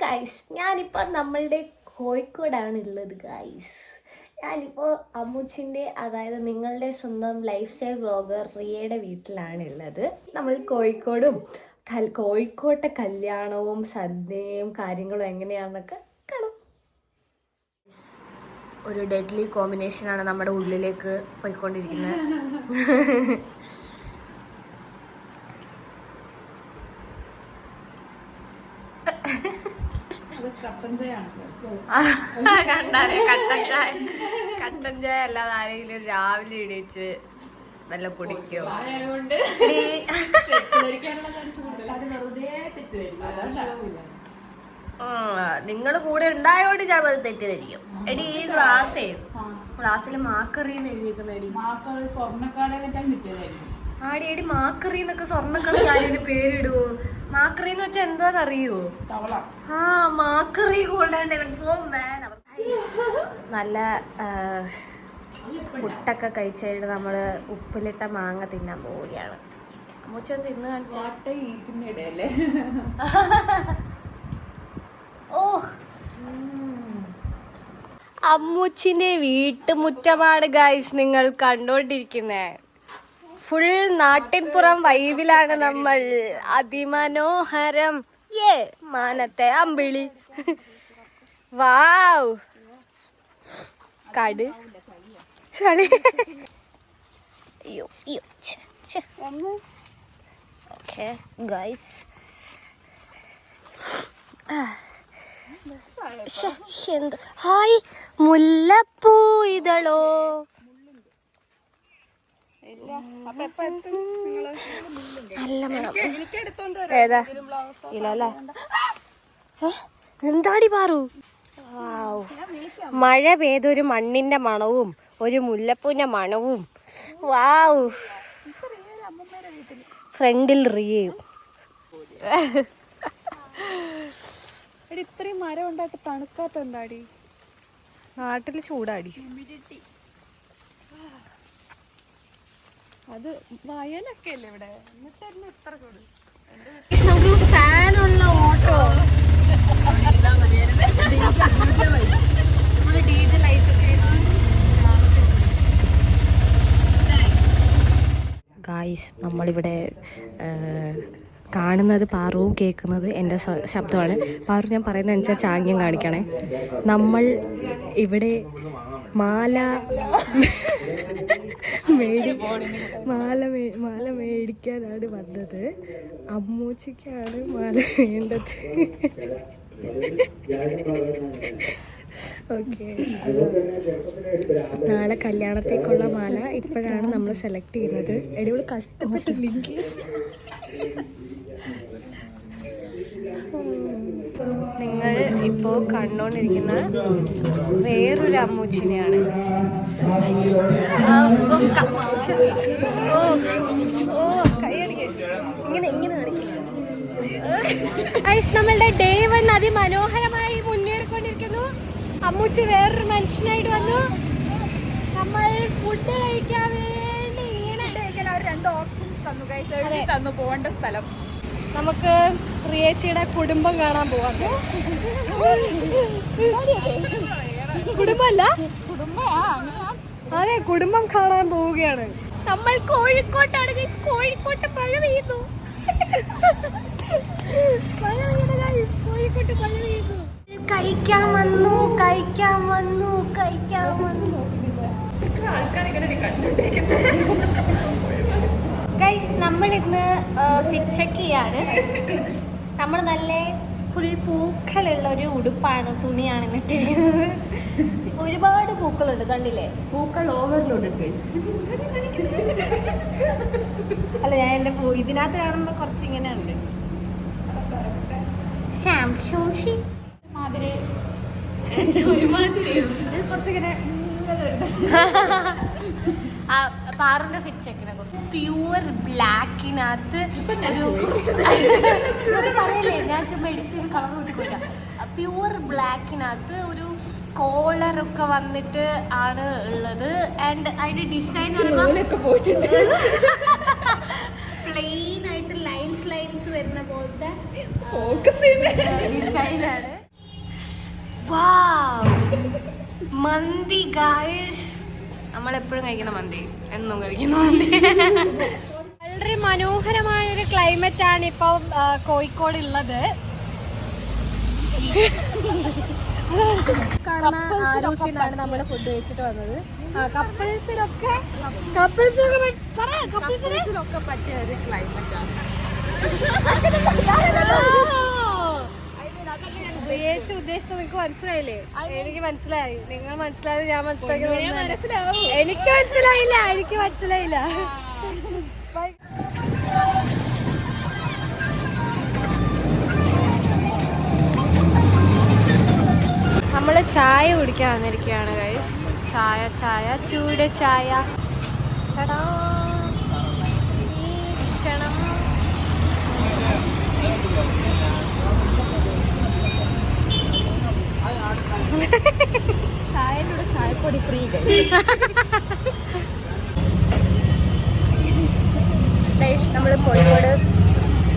Guys, ഞാനിപ്പോൾ നമ്മളുടെ കോഴിക്കോടാണ് ഉള്ളത് ഗൈസ്. ഞാനിപ്പോൾ അമ്മൂച്ചിൻ്റെ, അതായത് നിങ്ങളുടെ സ്വന്തം ലൈഫ് സ്റ്റൈൽ വ്ളോഗർ റിയയുടെ വീട്ടിലാണ് ഉള്ളത്. നമ്മൾ കോഴിക്കോട്ടെ കല്യാണവും സദ്യയും കാര്യങ്ങളും എങ്ങനെയാണെന്നൊക്കെ കാണാം. ഒരു ഡെഡ്ലി കോമ്പിനേഷനാണ് നമ്മുടെ ഉള്ളിലേക്ക് പോയിക്കൊണ്ടിരിക്കുന്നത്. കട്ടൻ ചായ അല്ലാതെ ആരെങ്കിലും രാവിലെ എണീച്ച് വല്ല കുടിക്കോ? നിങ്ങൾ കൂടെ ഉണ്ടായോണ്ട് ചിലപ്പോൾ അത് തെറ്റിദ്ധരിക്കും. എടി ഈ ഗ്ലാസ്സിൽ മാക്കറിന്ന് എഴുതിയിരിക്കുന്ന ആടി എടി മാക്കറി എന്നൊക്കെ സ്വർണ്ണക്കള കാര്യ പേരിടുവോ? മാക്കറി എന്ന് വെച്ചാൽ എന്തോന്നറിയോ? ആ മാക്കറി ഗോൾഡൻ സോ മാൻ. നല്ല പുട്ടൊക്കെ കഴിച്ചിട്ട് നമ്മള് ഉപ്പിലിട്ട മാങ്ങ തിന്നാൻ പോവുകയാണ്. അമ്മൂച്ചൻ തിന്ന് കാണിച്ചേ. ഓ അമ്മൂച്ചിന്റെ വീട്ടുമുറ്റമാണ് ഗൈസ് നിങ്ങൾ കണ്ടോണ്ടിരിക്കുന്നേ. ഫുൾ നാട്ടിൻപുറം വൈബിലാണ് നമ്മൾ. അതിമനോഹരം മാനത്തെ അമ്പിളി. വാവ് കട് ചളി. ഓക്കെ ഗൈസ്, ഹായ് മുല്ലപ്പൂ ഇതളോ. നല്ല മണം. ഏതാ ഇല്ലല്ലേ? എന്താടി പാറു? മഴ പെയ്തൊരു മണ്ണിന്റെ മണവും ഒരു മുല്ലപ്പൂവിന്റെ മണവും. വാവ്, ഫ്രണ്ടിൽ റിയയും. ഇത്രയും മരം ഉണ്ടായിട്ട് തണുക്കാത്ത എന്താടി? നാട്ടില് ചൂടാടി. അത് വയലൊക്കെ അല്ലേ ഇവിടെ, എന്നിട്ടായിരുന്നു ഇത്ര ചൂട്. നമുക്ക് ഫാനുള്ള ഓട്ടോ, ഡീസൽ ലൈറ്റ്. ഗായ്സ്, നമ്മളിവിടെ കാണുന്നത് പാറുവും കേൾക്കുന്നത് എൻ്റെ ശബ്ദമാണ്. പാറു ഞാൻ പറയുന്നത് അനുസരിച്ച് ആംഗ്യം കാണിക്കണേ. നമ്മൾ ഇവിടെ മാല മേടിക്കാനാണ് വന്നത്. അമ്മൂച്ചിക്കാണ് മാല വേണ്ടത്. ഓക്കെ, നാളെ കല്യാണത്തേക്കുള്ള മാല ഇപ്പോഴാണ് നമ്മൾ സെലക്ട് ചെയ്യുന്നത്. എടിയോട് കഷ്ടപ്പെട്ടില്ലെങ്കിൽ. നിങ്ങൾ ഇപ്പോൾ കണ്ടുകൊണ്ടിരിക്കുന്ന വേറൊരു അമ്മൂച്ചിനെയാണ്. നമ്മളുടെ ഡേ 1 അതിമനോഹരമായി മുന്നേറിക്കൊണ്ടിരിക്കുന്നു. അമ്മൂച്ചി വേറൊരു മനുഷ്യനായിട്ട് വന്നു. നമ്മൾ ഫുഡ് കഴിക്കാൻ വേണ്ടി ഇങ്ങനെ 2 ഓപ്ഷൻസ് തന്നു പോകേണ്ട സ്ഥലം. നമുക്ക് റിയേച്ചിയുടെ കുടുംബം കാണാൻ പോവാം. കുടുംബമല്ല, അതെ കുടുംബം കാണാൻ പോവുകയാണ്. നമ്മൾ കോഴിക്കോട്ടാണ് ഗൈസ്. കോഴിക്കോട്ട് മഴ പെയ്യുന്നു. കോഴിക്കോട്ട് മഴ പെയ്യുന്നു. കഴിക്കാൻ വന്നു. ഗൈസ്, നമ്മളിന്ന് ഫിറ്റ് ചെക്ക് ചെയ്യാണ്. നമ്മൾ നല്ല ഫുൾ പൂക്കളുള്ള ഒരു ഉടുപ്പാണ്, തുണിയാണ് ഇട്ടിരിക്കുന്നത്. ഒരുപാട് പൂക്കളുണ്ട്, കണ്ടില്ലേ? പൂക്കൾ ഓവർലോഡ് ഗൈസ്. അല്ല, ഞാൻ എൻ്റെ ഇതിനകത്ത് കാണുമ്പോൾ കുറച്ച് ഇങ്ങനെ ഉണ്ട്. കുറച്ചിങ്ങനെ പാറിന്റെ ഫിറ്റ് ചെക്കിനെ കുറിച്ച് പ്യൂർ ബ്ലാക്കിനകത്ത് പറയല്ലേ, ഞാൻ ചുമ്മാ എഡിറ്റ് കളർ കൂട്ടിക്കൊടുക്കാം. പ്യൂർ ബ്ലാക്കിനകത്ത് ഒരു കോളറൊക്കെ വന്നിട്ട് ആണ് ഉള്ളത്. ആൻഡ് അതിന്റെ ഡിസൈൻ പ്ലെയിൻ ആയിട്ട് ലൈൻസ് വരുന്ന പോലത്തെ ഡിസൈനാണ്. മന്തി ഗായ്സ്, നമ്മളെപ്പോഴും കഴിക്കുന്ന മന്തി, എന്നും കഴിക്കുന്ന മന്തി. വളരെ മനോഹരമായ ഒരു ക്ലൈമറ്റ് ആണ് ഇപ്പം കോഴിക്കോട് ഉള്ളത്. ആരൂസിനാണ് നമ്മൾ ഫുഡ് കഴിച്ചിട്ട് വന്നത്. കപ്പിൾസിനൊക്കെ പറ്റിയ ഒരു ക്ലൈമറ്റ് ആണ്. ഉദ്ദേശിച്ചത് നിങ്ങൾക്ക് മനസ്സിലായില്ലേ? എനിക്ക് മനസ്സിലായി. നിങ്ങൾ മനസ്സിലായത് ഞാൻ മനസ്സിലാക്കിയത് എനിക്ക് മനസ്സിലായില്ല. നമ്മൾ ചായ കുടിക്കാൻ വന്നിരിക്കുകയാണ് ഗൈസ്. ചായ ചൂട് ചായ. തടാ, ഈ ക്ഷണം ചായയുടെ ചായപ്പൊടി ഫ്രീ.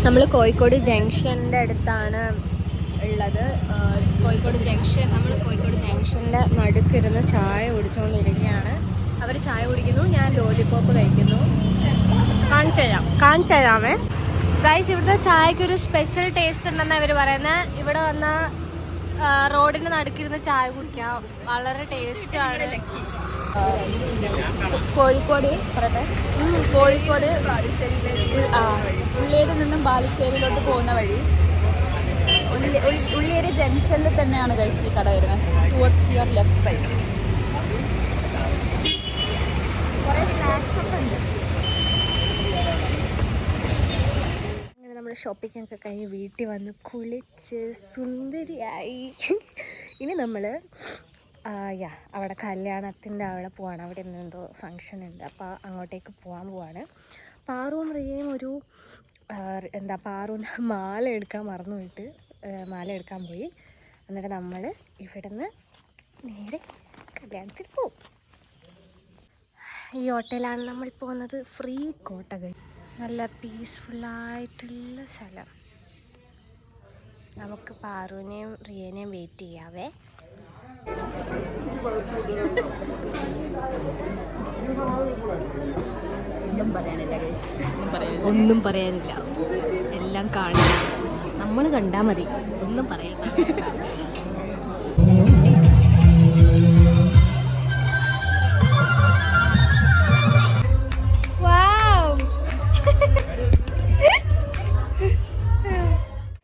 നമ്മൾ കോഴിക്കോട് ജംഗ്ഷൻ്റെ അടുത്താണ് ഉള്ളത്. കോഴിക്കോട് ജംഗ്ഷൻ്റെ നടുക്കിരുന്ന് ചായ കുടിച്ചുകൊണ്ടിരിക്കുകയാണ്. അവർ ചായ കുടിക്കുന്നു, ഞാൻ ലോലിപോപ്പ് കഴിക്കുന്നു. കാണിച്ചു തരാമേ ഗൈസ്. ഇവിടുത്തെ ചായക്കൊരു സ്പെഷ്യൽ ടേസ്റ്റ് ഉണ്ടെന്ന് അവർ പറയുന്നത്. ഇവിടെ വന്ന റോഡിന് നടുക്കിരുന്ന് ചായ കുടിക്കാം, വളരെ ടേസ്റ്റാണ്. കോഴിക്കോട് ഉള്ളിയേരിയിൽ നിന്നും ബാലുശ്ശേരിയിലോട്ട് പോകുന്ന വഴി ഉള്ളിയേരി ജംഗ്ഷനിൽ തന്നെയാണ് ഗൈസ് ഈ കട വരുന്നത്. Towards your left side. കുറേ സ്നാക്സ് ഒക്കെ ഉണ്ട്. അങ്ങനെ നമ്മൾ ഷോപ്പിംഗ് ഒക്കെ കഴിഞ്ഞ് വീട്ടിൽ വന്ന് കുളിച്ച് സുന്ദരിയായി. ഇനി നമ്മൾ അവിടെ കല്യാണത്തിൻ്റെ അവിടെ പോവാണ്. അവിടെ എന്തോ ഫങ്ഷൻ ഉണ്ട്, അപ്പോൾ അങ്ങോട്ടേക്ക് പോവാണ്. പാറുവും റിയയും പാറുവിന് മാല എടുക്കാൻ മറന്നു പോയിട്ട് മാല എടുക്കാൻ പോയി. എന്നിട്ട് നമ്മൾ ഇവിടുന്ന് നേരെ കല്യാണത്തിൽ പോവും. ഈ ഹോട്ടലാണ് നമ്മൾ പോകുന്നത്. ഫ്രീ കോട്ടകൾ, നല്ല പീസ്ഫുള്ളായിട്ടുള്ള സ്ഥലം. നമുക്ക് പാറുവിനെയും റിയനെയും വെയിറ്റ് ചെയ്യാവേ. ഒന്നും പറയാനില്ല, എല്ലാം കാണുക. നമ്മൾ കണ്ടാൽ മതി, ഒന്നും പറയാനില്ല.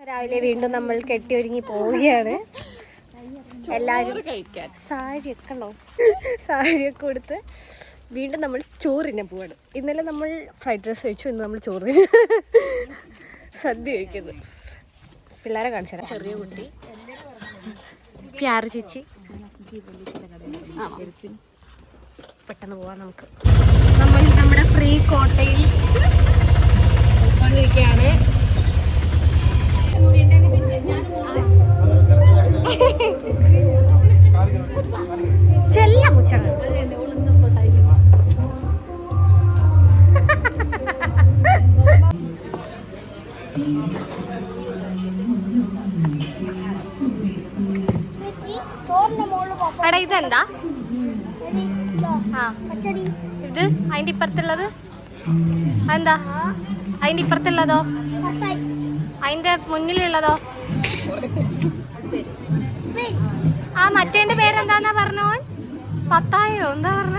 രാവിലെ വീണ്ടും നമ്മൾ കെട്ടിയൊരുങ്ങി പോവുകയാണ്. എല്ലാവരും സാരിയൊക്കെ കൊടുത്ത് വീണ്ടും നമ്മൾ ചോറിനെ പോവാണ്. ഇന്നലെ നമ്മൾ ഫ്രൈഡ് റൈസ് കഴിച്ചു, ഇന്ന് നമ്മൾ ചോറിന് സദ്യ കഴിക്കുന്നു. പിള്ളേരെ കാണിച്ചാൽ ചെറിയ കുട്ടി, പ്യാറ് ചേച്ചി. പെട്ടെന്ന് പോവാം നമുക്ക്. നമ്മൾ നമ്മുടെ ഫ്രീ കോട്ടയിൽ പോയിക്കൊണ്ടിരിക്കുകയാണ്. ചെല്ല മുച്ചങ്ങൾ. എടാ ഇതെന്താ? ഇത് അതിന്റെ ഇപ്പുറത്തുള്ളത് അതെന്താ? അതിന്റെ ഇപ്പുറത്തുള്ളതോ? അതിന്റെ മുന്നിലുള്ളതോ? ആ മറ്റേന്റെ പേരെന്താന്നാ പറഞ്ഞോ? പത്തായോ എന്താ പറഞ്ഞ?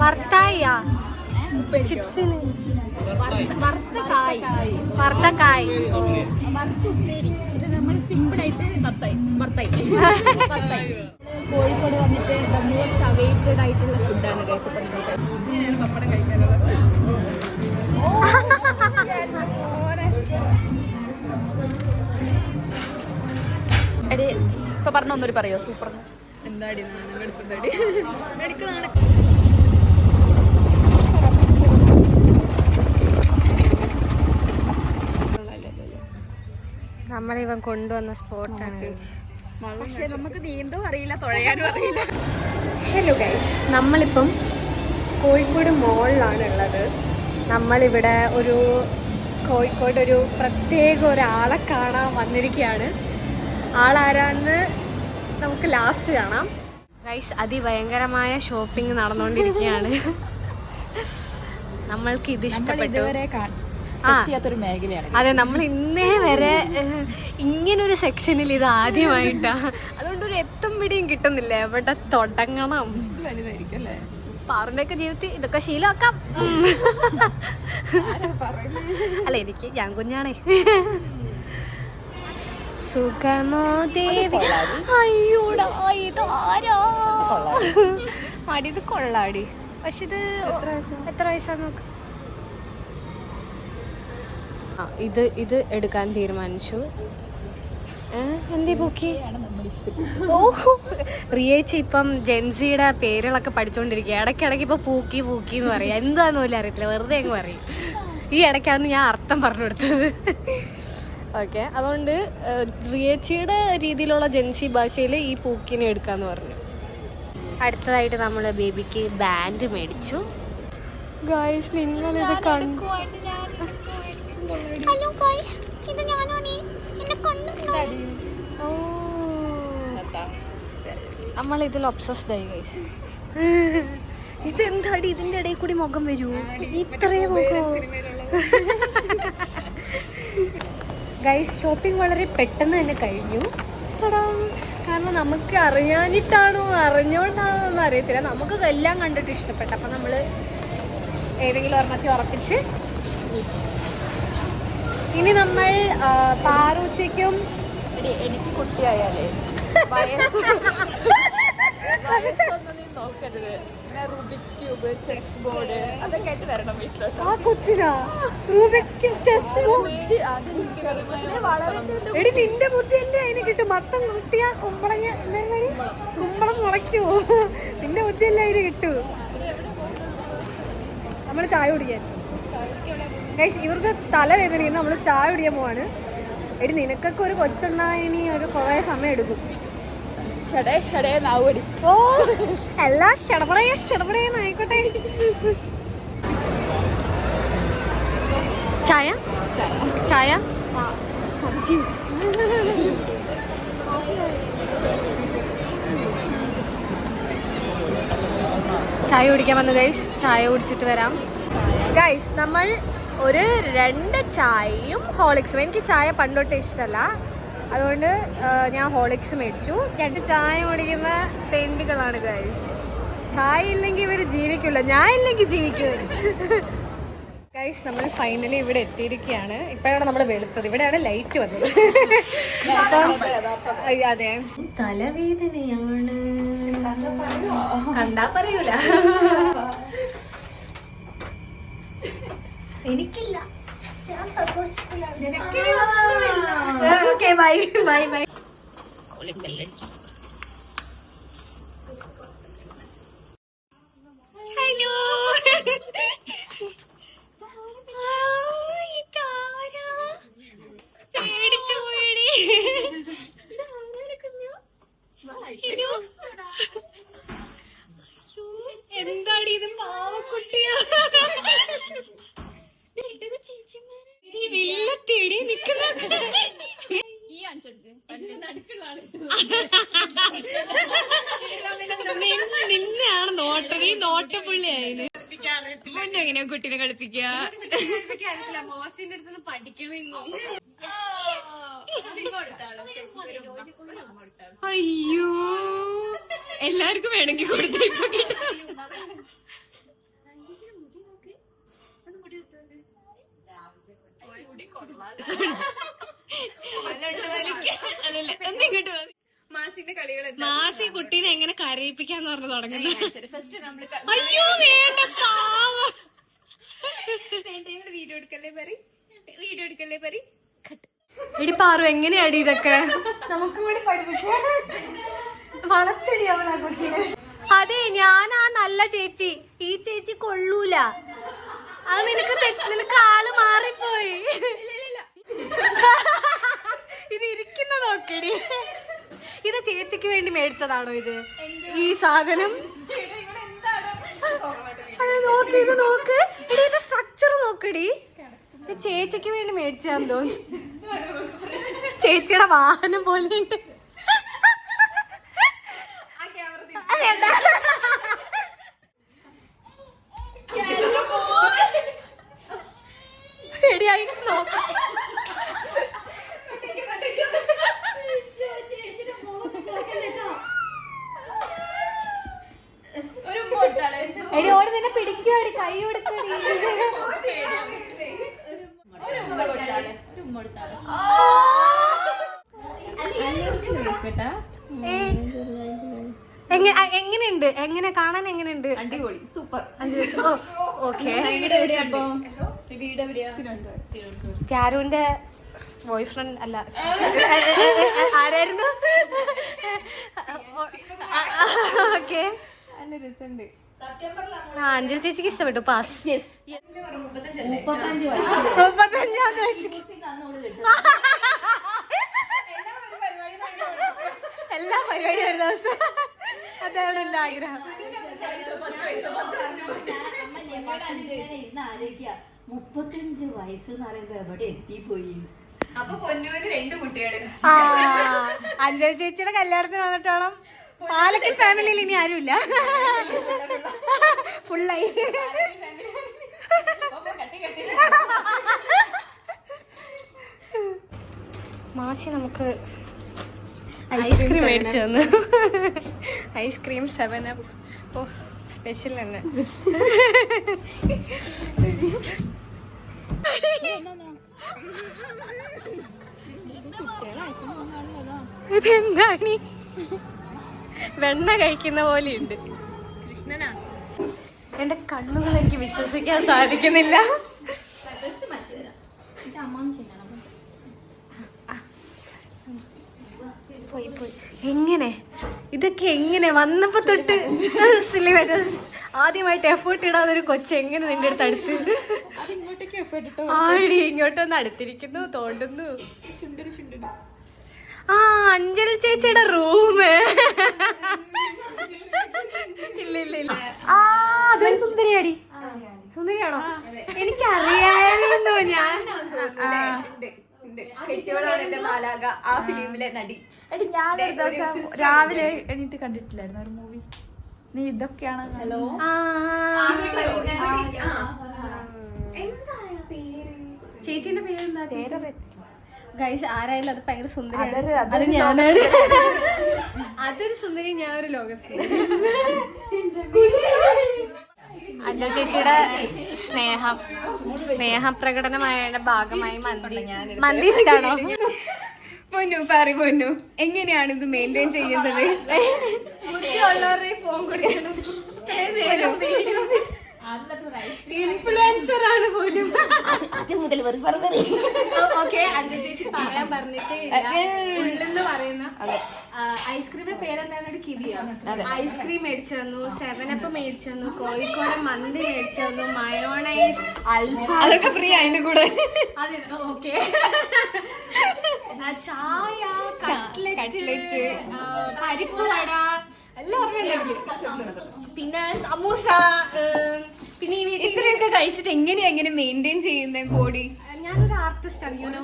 വർത്തായിയാ? ചിപ്സിന് വറുത്തക്കായ്. കോഴിക്കോട് വന്നിട്ട് മോസ്റ്റ് അവൈറ്റഡ് ആയിട്ടുള്ള ഫുഡാണ് ഗൈസ്. ഇങ്ങനെയാണ് പപ്പടം കഴിക്കാനുള്ളത്. എടി ഇപ്പൊ പറഞ്ഞ ഒന്നൊരു പറയോ? സൂപ്പർ. എന്താടി എടുത്തടി എടുക്കുന്നതാണ്. നമ്മളിവൻ കൊണ്ടുവന്ന സ്പോട്ടാണ്. പക്ഷെ നമുക്ക് നീന്തോ അറിയില്ല, തുഴയാനും അറിയില്ല. ഹലോ ഗൈസ്, നമ്മളിപ്പം കോഴിക്കോട് മോളിലാണ് ഉള്ളത്. നമ്മളിവിടെ കോഴിക്കോട് ഒരു പ്രത്യേക ഒരാളെ കാണാൻ വന്നിരിക്കുകയാണ്. ആളാരാന്ന് നമുക്ക് ലാസ്റ്റ് കാണാം. ഗൈസ്, അതിഭയങ്കരമായ ഷോപ്പിംഗ് നടന്നുകൊണ്ടിരിക്കുകയാണ്. നമ്മൾക്ക് ഇത് ഇഷ്ടപ്പെട്ടു. അതെ, നമ്മൾ ഇന്നേ വരെ ഇങ്ങനൊരു സെക്ഷനിൽ ഇത് ആദ്യമായിട്ടാ. അതുകൊണ്ട് ഒരു എത്തും പിടിയും കിട്ടുന്നില്ല എവിടെ തുടങ്ങണം. പാറുടെയൊക്കെ ജീവിതത്തിൽ ഇതൊക്കെ ശീലമാക്കാം. അല്ല, ഞാൻ കുഞ്ഞാണേ. സുഖമോ ദേവി. അയ്യോടാ, ഇതാരാ? അടി, ഇത് കൊള്ളാടി. പക്ഷെ ഇത് എത്ര വയസ്സാന്ന് നോക്ക്. ഇത് എടുക്കാൻ തീരുമാനിച്ചു. എന്തേ പൂക്കി? ഓ, റിയേച്ചി ഇപ്പം ജെൻസിയുടെ പേരുകളൊക്കെ പഠിച്ചോണ്ടിരിക്കുക. ഇടയ്ക്കിടയ്ക്ക് ഇപ്പൊ പൂക്കി പൂക്കി എന്ന് പറയാം. എന്താന്ന് പോലും അറിയത്തില്ല, വെറുതെ അങ്ങ് പറയും. ഈ ഇടയ്ക്കാണ് ഞാൻ അർത്ഥം പറഞ്ഞു കൊടുത്തത്. ഓക്കെ, അതുകൊണ്ട് റിയേച്ചിയുടെ രീതിയിലുള്ള ജെൻസി ഭാഷയിൽ ഈ പൂക്കിനെ എടുക്കാന്ന് പറഞ്ഞു. അടുത്തതായിട്ട് നമ്മൾ ബേബിക്ക് ബാൻഡ് മേടിച്ചു. ഗായ്സ്, നിങ്ങളിത് കണ്ടു. ഹലോ ഗായ്സ്, ഇത് ഞാനാണ്. എന്നെ കണ്ടു. ഓ, നമ്മൾ ഇതിൽ ഒബ്സസ്ഡ് ആയി ഗൈസ്. ഇതെന്താടി, ഇതിന്റെ ഇടയിൽ കൂടി മുഖം വരൂ? ഇത്രയും മുഖം. ഗൈസ്, ഷോപ്പിംഗ് വളരെ പെട്ടെന്ന് തന്നെ കഴിഞ്ഞു. കാരണം നമുക്ക് അറിഞ്ഞാനിട്ടാണോ അറിഞ്ഞോണ്ടാണോ ഒന്നും അറിയത്തില്ല. നമുക്ക് എല്ലാം കണ്ടിട്ട് ഇഷ്ടപ്പെട്ടു. അപ്പം നമ്മൾ ഏതെങ്കിലും ഒരെണ്ണത്തിൽ ഉറപ്പിച്ച് ഇനി നമ്മൾ പാറൂച്ചയ്ക്കും എനിക്ക് കുട്ടിയായാലേ നോക്കരുത്. റൂബിക്സ് ക്യൂബ്, ചെസ് ബോർഡ് അതൊക്കെ ആയിട്ട് വരണം വീട്ടിലോട്ട്. ആ കൊച്ചിനാ റൂബിക്സ് ക്യൂബ്, ചെസ് ബോർഡ്. എടി, നിന്റെ ബുദ്ധി എന്റെ അതിന് കിട്ടും. മൊത്തം കുട്ടിയാ കുമ്പളങ്ങ കുമ്പളം മുളയ്ക്കുവോ? നിന്റെ ബുദ്ധി എല്ലാം അതിന് കിട്ടൂ. നമ്മൾ ചായ കുടിക്കാൻ ഇവർക്ക് തലവേദനിക്കുന്നു. നമ്മൾ ചായ കുടിക്കാൻ പോവാണ്. എടി, നിനക്കൊക്കെ ഒരു കൊച്ചുണ്ടായിനി ഒരു കുറേ സമയം എടുക്കും. ഓ, എല്ലാം ഷടപടേന്നായിക്കോട്ടെ. ചായ ചായ ചായ കുടിക്കാൻ വന്നു ഗൈസ്. ചായ കുടിച്ചിട്ട് വരാം ഗൈസ്. നമ്മൾ ഒരു 2 ചായയും ഹോളിക്സും. എനിക്ക് ചായ പണ്ടോട്ട് ഇഷ്ടമല്ല, അതുകൊണ്ട് ഞാൻ ഹോളിക്സ് മേടിച്ചു. 2 ചായ കുടിക്കുന്ന പെയിൻറ്റുകളാണ് ഗൈസ്. ചായ ഇല്ലെങ്കിൽ ഇവർ ജീവിക്കില്ല, ഞാൻ ഇല്ലെങ്കിൽ ജീവിക്കും ഗൈസ്. നമ്മൾ ഫൈനലി ഇവിടെ എത്തിയിരിക്കുകയാണ്. ഇപ്പോഴാണ് നമ്മൾ വെളുത്തത്. ഇവിടെയാണ് ലൈറ്റ് വന്നത്. അതെ, തലവേദനയാണ്. കണ്ടാ പറയൂല. എനിക്കില്ല, ഞാൻ സന്തോഷത്തിലാണ്. Okay, bye bye bye. Hello, പേടിച്ചു പോയി. എന്താടി ഇത്, പാവക്കുട്ടിയാ. ഈ വില്ലത്തേടി നിക്കുന്ന നിന്നെയാണ് നോട്ടം. ഈ നോട്ടപ്പുള്ളിയായത്. എങ്ങനെയാ കുട്ടീനെ കളിപ്പിക്കുക? മോസിന്റെ അടുത്ത് പഠിക്കണോ? അയ്യോ, എല്ലാവർക്കും വേണമെങ്കിൽ കൊടുത്തു. ഇപ്പൊ കിട്ടാ മാസി കുട്ടീനെ എങ്ങനെ കരയിപ്പിക്കാന്ന് പറഞ്ഞു തുടങ്ങുന്നത്. അയ്യോ, വേണ്ട, വീഡിയോ എടുക്കല്ലേ പറി. എടി പാറു, എങ്ങനെയാടി ഇതൊക്കെ? നമുക്ക് കൂടി പഠിപ്പിച്ച വളച്ചടി അവളാ കൊച്ചിനെ. അതെ, ഞാനാ നല്ല ചേച്ചി. ഈ ചേച്ചി കൊള്ളൂല. അത് നിനക്ക് ആള് മാറിപ്പോയി. ഇത് ഇരിക്കുന്ന നോക്കടി. ഇത് ചേച്ചിക്ക് വേണ്ടി മേടിച്ചതാണോ ഇത്? ഈ സാധനം നോക്ക്, ഇത് നോക്ക്. ഇത് സ്ട്രക്ചർ നോക്കടി. ചേച്ചിക്ക് വേണ്ടി മേടിച്ചാന്ന് തോന്നുന്നു. ചേച്ചിയുടെ വാഹനം പോലെ ഉണ്ട്. കൈ കൊടുക്കടി. എങ്ങനെയുണ്ട്? എങ്ങനെ കാണാൻ എങ്ങനെയുണ്ട്? അടിപൊളി, സൂപ്പർ. ഓക്കെ. പ്യാരുവിന്റെ ബോയ് ഫ്രണ്ട് അല്ല, ആരായിരുന്നു? ഓക്കെ. അഞ്ജലി ചേച്ചിക്ക് ഇഷ്ടപ്പെട്ടു. പാസ്. 35 വയസ്സ് എല്ലാ പരിപാടിയും ഒരു ദിവസം. അതാണ് എന്റെ ആഗ്രഹം. 35 വയസ്സെന്ന് പറയുമ്പോ എവിടെ എത്തിപ്പോയി. അപ്പൊ പൊന്നൂര് 2 കുട്ടികള്. അഞ്ജലി ചേച്ചിയുടെ കല്യാണത്തിന് വന്നിട്ട് വേണം. പാലക്കൽ ഫാമിലിയിൽ ഇനി ആരുമില്ല, ഫുള്ളായി. മാസി നമുക്ക് ഐസ്ക്രീം മേടിച്ചു തന്നു. ഐസ്ക്രീം 7 ഓ സ്പെഷ്യൽ തന്നെ. ഇതെന്താണ്? വെണ്ണ കഴിക്കുന്ന പോലെ ഉണ്ട്. കൃഷ്ണനാ? എന്റെ കണ്ണുകൾ എനിക്ക് വിശ്വസിക്കാൻ സാധിക്കുന്നില്ല. പോയി പോയി. എങ്ങനെ ഇതൊക്കെ എങ്ങനെ വന്നപ്പോ തൊട്ട് ആദ്യമായിട്ട് എഫേർട്ട് ഇടാതെ ഒരു കൊച്ചു എങ്ങനെ നിന്റെ അടുത്ത് അടുത്ത്? ആടി ഇങ്ങോട്ടൊന്ന് അടുത്തിരിക്കുന്നു, തോണ്ടുന്നു. ആ അഞ്ജലി ചേച്ചിയുടെ റൂം. ഇല്ല ഇല്ല ഇല്ല. ആ അതൊരു സുന്ദരിയാടി. സുന്ദരിയാണോ? എനിക്കറിയായിരുന്നു. ഞാൻ ആ ഫിലിമിലെ നടി. ഞാനൊരു ദിവസം രാവിലെ എണീറ്റ് കണ്ടിട്ടില്ലായിരുന്നു ഒരു മൂവി. നീ ഇതൊക്കെയാണ്. ഹലോ, ചേച്ചിന്റെ പേരെന്താ? ഗൈസ് ആരായാലും അത് ഭയങ്കര സുന്ദരിയാണ്. അത് ഞാനാണ്. അതൊരു സുന്ദരി, ഞാനൊരു ലോകസുന്ദരി. അഞ്ജലി ചേച്ചിയുടെ സ്നേഹപ്രകടനമായ ഭാഗമായി മന്തി ഇഷ്ടാണോ? പൊന്നു പറ പൊന്നു, എങ്ങനെയാണ് ഇത് മെയിൻറ്റെയിൻ ചെയ്യുന്നത്? ബുദ്ധിയുള്ളവരുടെ ഫോൺ കൊടുക്കണം. ഇൻഫ്ലുവൻസർ ആണ് പോലും. ഓക്കെ, അഞ്ജലി ചേച്ചി പറയാൻ പറഞ്ഞിട്ടേ ഉള്ളെന്ന് പറയുന്ന ഐസ്ക്രീമിന്റെ പേരെന്തായിരുന്നു? കിവിയ. ഐസ്ക്രീം മേടിച്ചു തന്നു, 7up മേടിച്ചു തന്നു, കോഴിക്കോട് മന്തി മേടിച്ചു തന്നു, മയോണൈസ്, അൽഫാം ഫ്രീ അതിന്റെ കൂടെ. അതെ ഓക്കെ. ചായ, കട്ട്ലറ്റ്, പരിപ്പ് വട എല്ലാം ഓർമ്മയുണ്ടായിരുന്നു. പിന്നെ സമൂസ. പിന്നെ ഈ വീട്ടിൽ ഇത്രയൊക്കെ കഴിച്ചിട്ട് എങ്ങനെ മെയിൻറ്റെയിൻ ചെയ്യുന്ന ബോഡി? ഞാനൊരു ആർട്ടിസ്റ്റ് ആണ്, യുനോ.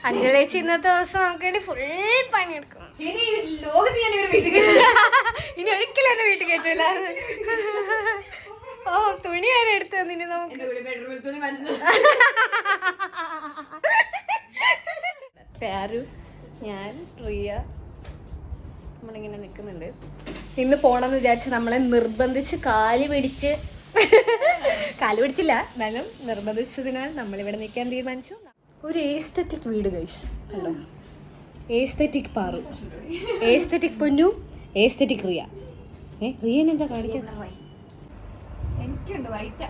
അഞ്ജലി ചേച്ചി ഇന്നത്തെ ദിവസം നമുക്ക് വേണ്ടി ഫുൾ പണിയെടുക്കും. ലോകത്ത് ഞാൻ വീട്ടിൽ ഇനി ഒരിക്കലും എന്നെ വീട്ടിൽ കയറ്റൂല. ഓ തുണി വരെ എടുത്തു തന്നിന് നമുക്ക്. പ്യാരു, ഞാൻ, റിയ നമ്മളിങ്ങനെ നിൽക്കുന്നുണ്ട്. ഇന്ന് പോണെന്ന് വിചാരിച്ച് നമ്മളെ നിർബന്ധിച്ച് കാല് പിടിച്ചില്ല, എന്നാലും നിർബന്ധിച്ചതിനാൽ നമ്മളിവിടെ നിൽക്കാൻ തീരുമാനിച്ചു. ഒരു ഏസ്തെറ്റിക് വീട് ഗൈസ് കണ്ടോ. Aesthetic Paru, aesthetic Ponnu, aesthetic Riya. റിയനെന്താ കാണിക്കുന്നത്? എനിക്കുണ്ട് വൈറ്റ.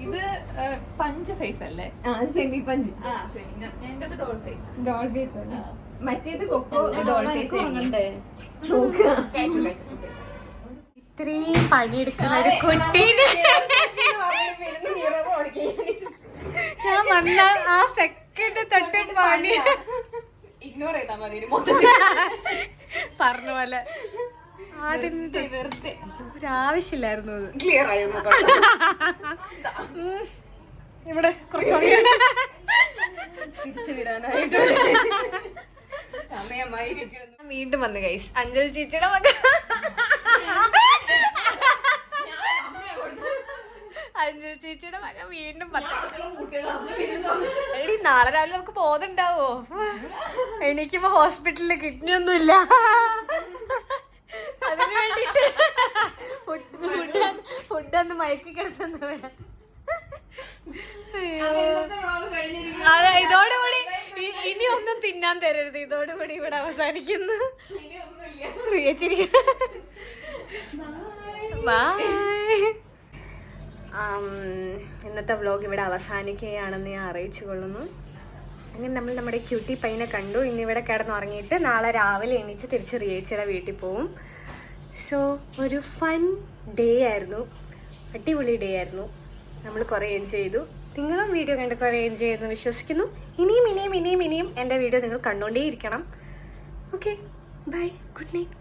ഇത് പഞ്ച് ഫേസ് അല്ലേ? Semi punch. എന്റെ ഡോൾ ഫേസ്. Doll face. മറ്റേത് കൊക്കോ ഡോൾ ഫേസ്. ഇത്രയും പണിയെടുക്കുന്ന ഒരു കുട്ടീനെ ഞാൻ വന്ന ആ സെക്കൻഡ് തൊട്ട് പണി ഇഗ്നോർ ചെയ്താൽ മതി പറഞ്ഞ പോലെ. ആദ്യം വെറുതെ ഒരാവശ്യമില്ലായിരുന്നു അത്. ക്ലിയർ ആയി ഇവിടെ കുറച്ച് തിരിച്ചു വിടാനായിട്ടുള്ള സമയമായിരിക്കും. വീണ്ടും വന്നു ഗൈസ് അഞ്ജലി ചേച്ചിയുടെ മകൻ. അഞ്ജലി ചേച്ചിയുടെ മകൻ വീണ്ടും എടി നാളെ രാവിലെ നമുക്ക് ബോധമുണ്ടാവോ? എനിക്കിപ്പോ ഹോസ്പിറ്റലിൽ കിഡ്നി ഒന്നുമില്ല, അതിന് വേണ്ടിട്ട് ഫുഡൊന്ന് മയക്കി കിടന്നു വേണം. അതെ, ഇതോടുകൂടി ഇനി ഒന്നും തിന്നാൻ തരരുത്. ഇതോടുകൂടി ഇവിടെ അവസാനിക്കുന്നു. ഇന്നത്തെ വ്ലോഗ് ഇവിടെ അവസാനിക്കുകയാണെന്ന് ഞാൻ അറിയിച്ചു കൊള്ളുന്നു. അങ്ങനെ നമ്മൾ നമ്മുടെ ക്യൂട്ടി പയ്യനെ കണ്ടു. ഇന്ന് ഇവിടെ കിടന്നുറങ്ങിയിട്ട് നാളെ രാവിലെ എണീച്ച് തിരിച്ച് റിയേച്ചിയുടെ വീട്ടിൽ പോവും. സോ ഒരു ഫൺ ഡേ ആയിരുന്നു, അടിപൊളി ഡേ ആയിരുന്നു. നമ്മൾ കുറേ എൻജോയ് ചെയ്തു. നിങ്ങളും വീഡിയോ കണ്ട് കുറേ എൻജോയ് ചെയ്യുമെന്ന് വിശ്വസിക്കുന്നു. ഇനിയും എൻ്റെ വീഡിയോ നിങ്ങൾ കണ്ടുകൊണ്ടേയിരിക്കണം. Okay, bye, good night.